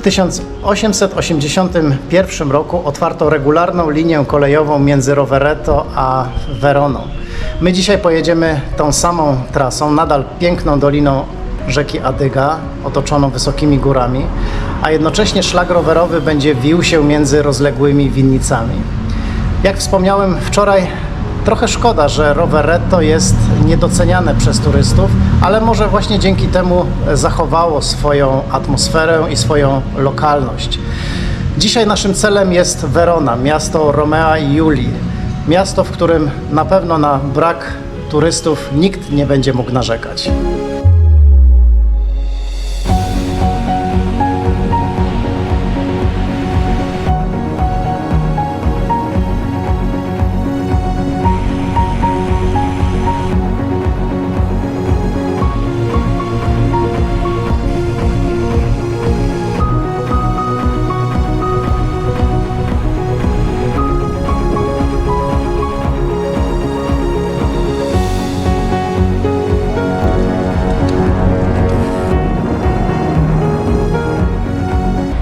W 1881 roku otwarto regularną linię kolejową między Rovereto a Veroną. My dzisiaj pojedziemy tą samą trasą, nadal piękną doliną rzeki Adyga, otoczoną wysokimi górami, a jednocześnie szlak rowerowy będzie wił się między rozległymi winnicami. Jak wspomniałem wczoraj, trochę szkoda, że Rovereto jest niedoceniane przez turystów, ale może właśnie dzięki temu zachowało swoją atmosferę i swoją lokalność. Dzisiaj naszym celem jest Verona, miasto Romea i Julii. Miasto, w którym na pewno na brak turystów nikt nie będzie mógł narzekać.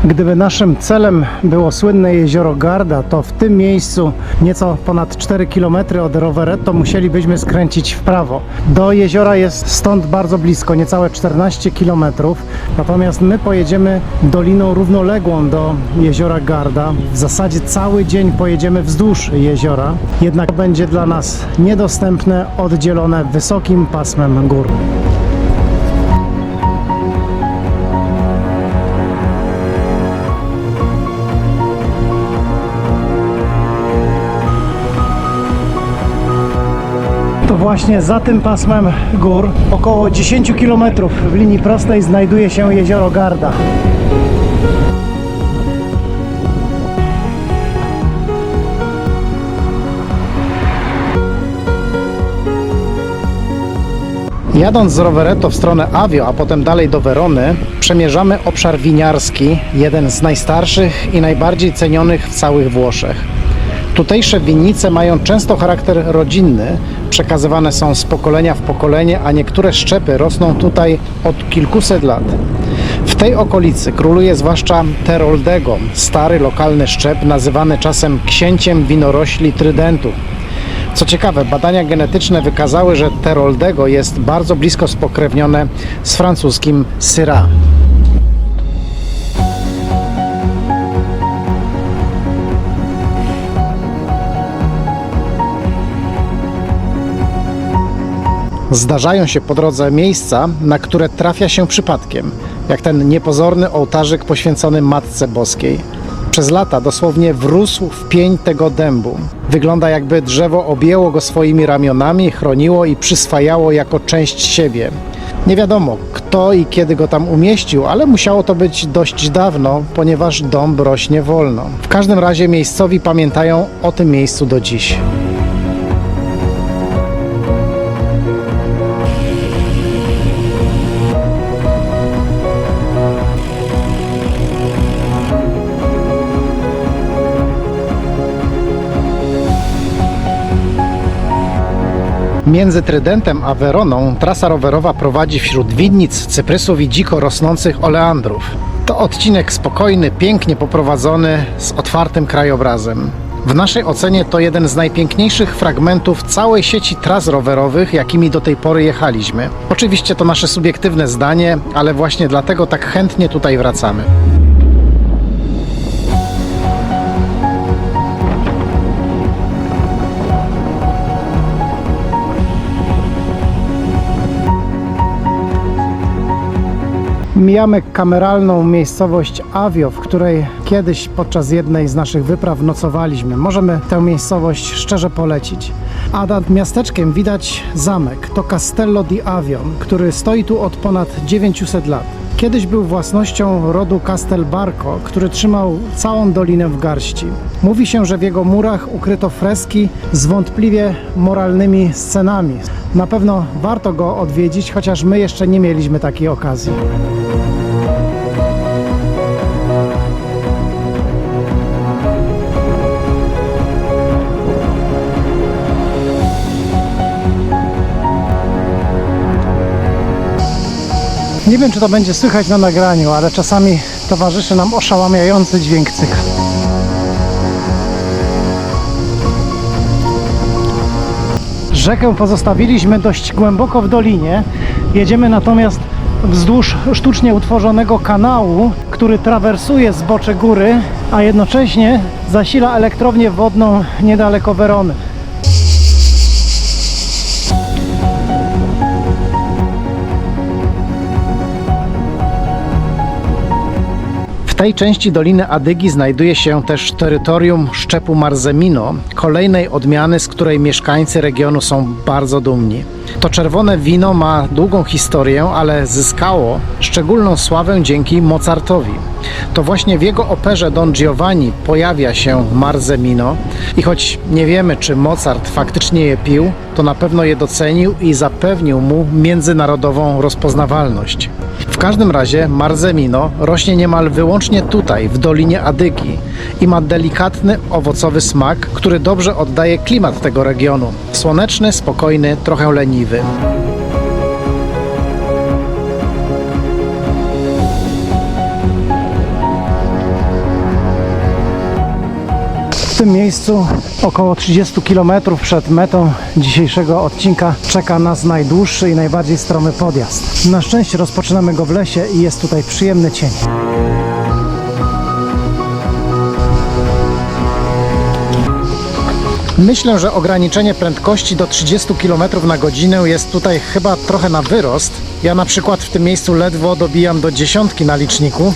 Gdyby naszym celem było słynne jezioro Garda, to w tym miejscu, nieco ponad 4 km od Rovereto, musielibyśmy skręcić w prawo. Do jeziora jest stąd bardzo blisko, niecałe 14 km. Natomiast my pojedziemy doliną równoległą do jeziora Garda. W zasadzie cały dzień pojedziemy wzdłuż jeziora, jednak będzie dla nas niedostępne, oddzielone wysokim pasmem gór. To właśnie za tym pasmem gór, około 10 km w linii prostej, znajduje się jezioro Garda. Jadąc z Rovereto w stronę Avio, a potem dalej do Verony, przemierzamy obszar winiarski, jeden z najstarszych i najbardziej cenionych w całych Włoszech. Tutejsze winnice mają często charakter rodzinny, przekazywane są z pokolenia w pokolenie, a niektóre szczepy rosną tutaj od kilkuset lat. W tej okolicy króluje zwłaszcza Teroldego, stary lokalny szczep nazywany czasem księciem winorośli Trydentu. Co ciekawe, badania genetyczne wykazały, że Teroldego jest bardzo blisko spokrewnione z francuskim Syrah. Zdarzają się po drodze miejsca, na które trafia się przypadkiem, jak ten niepozorny ołtarzyk poświęcony Matce Boskiej. Przez lata dosłownie wrósł w pień tego dębu. Wygląda, jakby drzewo objęło go swoimi ramionami, chroniło i przyswajało jako część siebie. Nie wiadomo, kto i kiedy go tam umieścił, ale musiało to być dość dawno, ponieważ dąb rośnie wolno. W każdym razie miejscowi pamiętają o tym miejscu do dziś. Między Trydentem a Veroną trasa rowerowa prowadzi wśród winnic, cyprysów i dziko rosnących oleandrów. To odcinek spokojny, pięknie poprowadzony, z otwartym krajobrazem. W naszej ocenie to jeden z najpiękniejszych fragmentów całej sieci tras rowerowych, jakimi do tej pory jechaliśmy. Oczywiście to nasze subiektywne zdanie, ale właśnie dlatego tak chętnie tutaj wracamy. Mijamy kameralną miejscowość Avio, w której kiedyś podczas jednej z naszych wypraw nocowaliśmy. Możemy tę miejscowość szczerze polecić. A nad miasteczkiem widać zamek. To Castello di Avio, który stoi tu od ponad 900 lat. Kiedyś był własnością rodu Castelbarco, który trzymał całą dolinę w garści. Mówi się, że w jego murach ukryto freski z wątpliwie moralnymi scenami. Na pewno warto go odwiedzić, chociaż my jeszcze nie mieliśmy takiej okazji. Nie wiem, czy to będzie słychać na nagraniu, ale czasami towarzyszy nam oszałamiający dźwięk cyka. Rzekę pozostawiliśmy dość głęboko w dolinie. Jedziemy natomiast wzdłuż sztucznie utworzonego kanału, który trawersuje zbocze góry, a jednocześnie zasila elektrownię wodną niedaleko Werony. W tej części Doliny Adygi znajduje się też terytorium szczepu Marzemino, kolejnej odmiany, z której mieszkańcy regionu są bardzo dumni. To czerwone wino ma długą historię, ale zyskało szczególną sławę dzięki Mozartowi. To właśnie w jego operze Don Giovanni pojawia się Marzemino i choć nie wiemy, czy Mozart faktycznie je pił, to na pewno je docenił i zapewnił mu międzynarodową rozpoznawalność. W każdym razie Marzemino rośnie niemal wyłącznie tutaj, w Dolinie Adygi i ma delikatny, owocowy smak, który dobrze oddaje klimat tego regionu. Słoneczny, spokojny, trochę leniwy. W tym miejscu, około 30 km przed metą dzisiejszego odcinka, czeka nas najdłuższy i najbardziej stromy podjazd. Na szczęście rozpoczynamy go w lesie i jest tutaj przyjemny cień. Myślę, że ograniczenie prędkości do 30 km na godzinę jest tutaj chyba trochę na wyrost. Ja na przykład w tym miejscu ledwo dobijam do 10 na liczniku,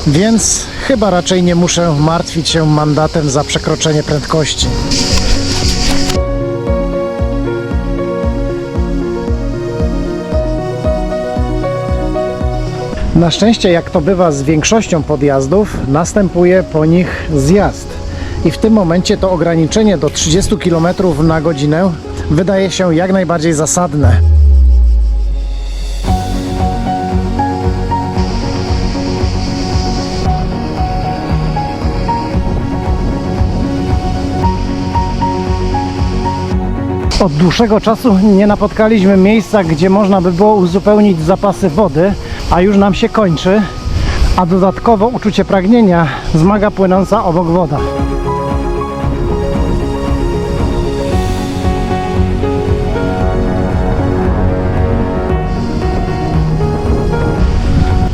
więc chyba raczej nie muszę martwić się mandatem za przekroczenie prędkości. Na szczęście, jak to bywa z większością podjazdów, następuje po nich zjazd. I w tym momencie to ograniczenie do 30 km na godzinę wydaje się jak najbardziej zasadne. Od dłuższego czasu nie napotkaliśmy miejsca, gdzie można by było uzupełnić zapasy wody, a już nam się kończy, a dodatkowo uczucie pragnienia wzmaga płynąca obok woda.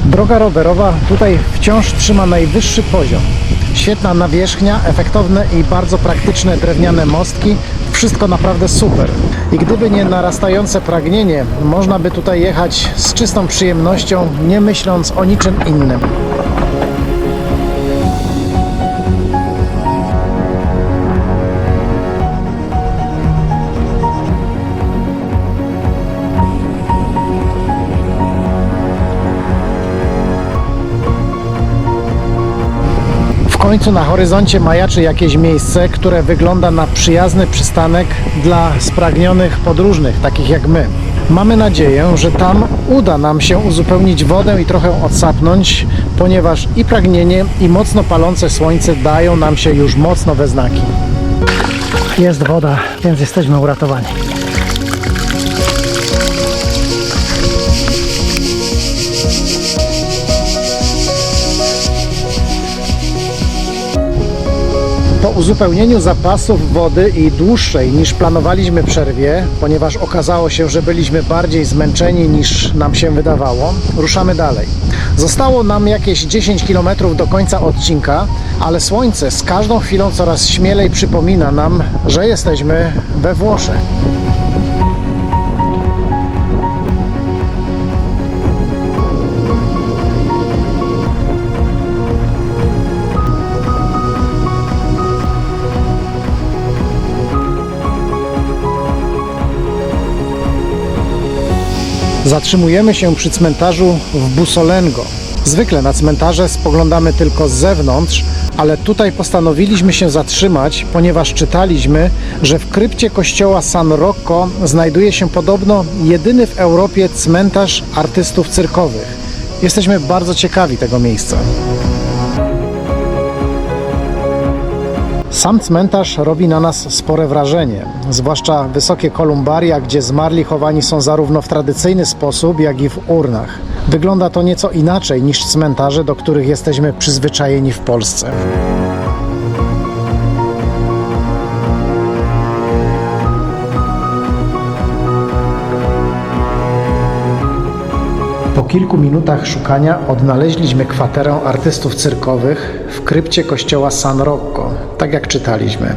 Droga rowerowa tutaj wciąż trzyma najwyższy poziom. Świetna nawierzchnia, efektowne i bardzo praktyczne drewniane mostki. Wszystko naprawdę super. I gdyby nie narastające pragnienie, można by tutaj jechać z czystą przyjemnością, nie myśląc o niczym innym. W końcu na horyzoncie majaczy jakieś miejsce, które wygląda na przyjazny przystanek dla spragnionych podróżnych, takich jak my. Mamy nadzieję, że tam uda nam się uzupełnić wodę i trochę odsapnąć, ponieważ i pragnienie, i mocno palące słońce dają nam się już mocno we znaki. Jest woda, więc jesteśmy uratowani. Po uzupełnieniu zapasów wody i dłuższej niż planowaliśmy przerwie, ponieważ okazało się, że byliśmy bardziej zmęczeni niż nam się wydawało, ruszamy dalej. Zostało nam jakieś 10 km do końca odcinka, ale słońce z każdą chwilą coraz śmielej przypomina nam, że jesteśmy we Włoszech. Zatrzymujemy się przy cmentarzu w Bussolengo. Zwykle na cmentarze spoglądamy tylko z zewnątrz, ale tutaj postanowiliśmy się zatrzymać, ponieważ czytaliśmy, że w krypcie kościoła San Rocco znajduje się podobno jedyny w Europie cmentarz artystów cyrkowych. Jesteśmy bardzo ciekawi tego miejsca. Sam cmentarz robi na nas spore wrażenie, zwłaszcza wysokie kolumbaria, gdzie zmarli chowani są zarówno w tradycyjny sposób, jak i w urnach. Wygląda to nieco inaczej niż cmentarze, do których jesteśmy przyzwyczajeni w Polsce. Po kilku minutach szukania odnaleźliśmy kwaterę artystów cyrkowych w krypcie kościoła San Rocco, tak jak czytaliśmy.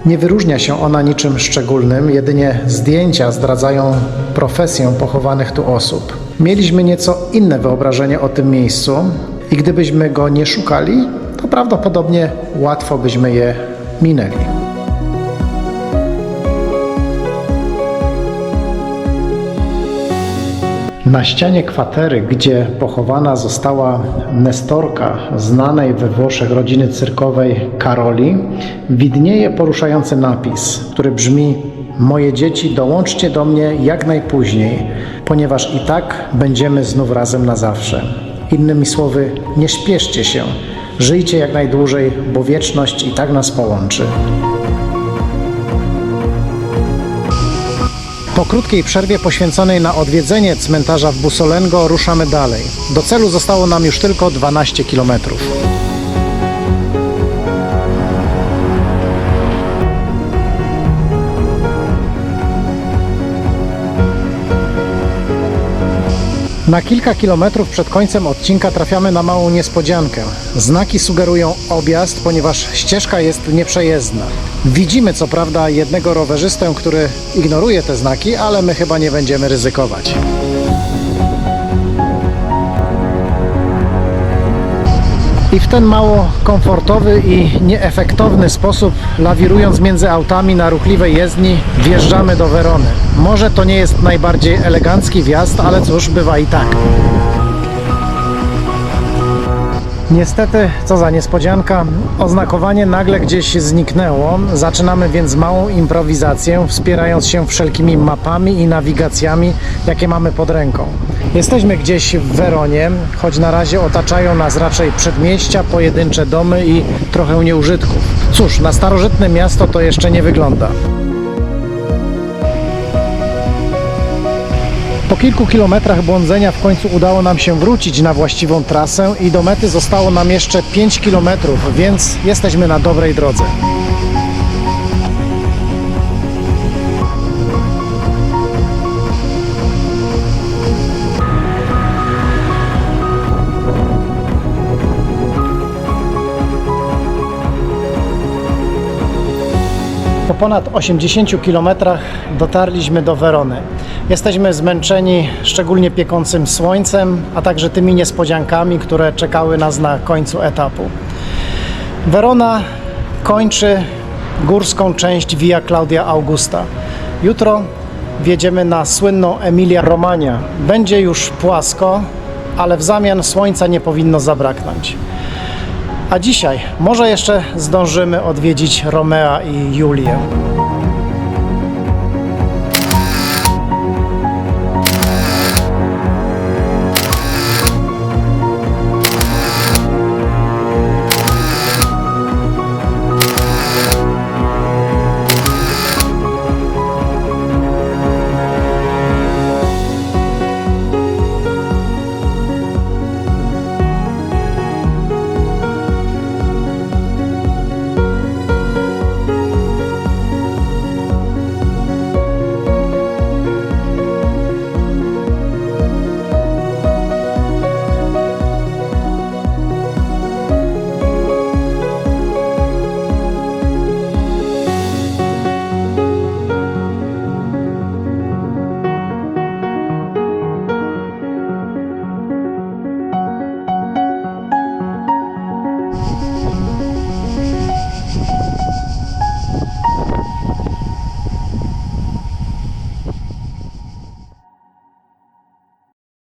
Nie wyróżnia się ona niczym szczególnym, jedynie zdjęcia zdradzają profesję pochowanych tu osób. Mieliśmy nieco inne wyobrażenie o tym miejscu i gdybyśmy go nie szukali, to prawdopodobnie łatwo byśmy je minęli. Na ścianie kwatery, gdzie pochowana została nestorka znanej we Włoszech rodziny cyrkowej Karoli, widnieje poruszający napis, który brzmi: moje dzieci, dołączcie do mnie jak najpóźniej, ponieważ i tak będziemy znów razem na zawsze. Innymi słowy, nie śpieszcie się, żyjcie jak najdłużej, bo wieczność i tak nas połączy. Po krótkiej przerwie poświęconej na odwiedzenie cmentarza w Bussolengo ruszamy dalej. Do celu zostało nam już tylko 12 km. Na kilka kilometrów przed końcem odcinka trafiamy na małą niespodziankę. Znaki sugerują objazd, ponieważ ścieżka jest nieprzejezdna. Widzimy co prawda jednego rowerzystę, który ignoruje te znaki, ale my chyba nie będziemy ryzykować. I w ten mało komfortowy i nieefektowny sposób, lawirując między autami na ruchliwej jezdni, wjeżdżamy do Werony. Może to nie jest najbardziej elegancki wjazd, ale cóż, bywa i tak. Niestety, co za niespodzianka, oznakowanie nagle gdzieś zniknęło. Zaczynamy więc małą improwizację, wspierając się wszelkimi mapami i nawigacjami, jakie mamy pod ręką. Jesteśmy gdzieś w Weronie, choć na razie otaczają nas raczej przedmieścia, pojedyncze domy i trochę nieużytków. Cóż, na starożytne miasto to jeszcze nie wygląda. Po kilku kilometrach błądzenia w końcu udało nam się wrócić na właściwą trasę i do mety zostało nam jeszcze 5 kilometrów, więc jesteśmy na dobrej drodze. Po ponad 80 km dotarliśmy do Werony. Jesteśmy zmęczeni szczególnie piekącym słońcem, a także tymi niespodziankami, które czekały nas na końcu etapu. Werona kończy górską część Via Claudia Augusta. Jutro wjedziemy na słynną Emilia Romagna. Będzie już płasko, ale w zamian słońca nie powinno zabraknąć. A dzisiaj może jeszcze zdążymy odwiedzić Romea i Julię.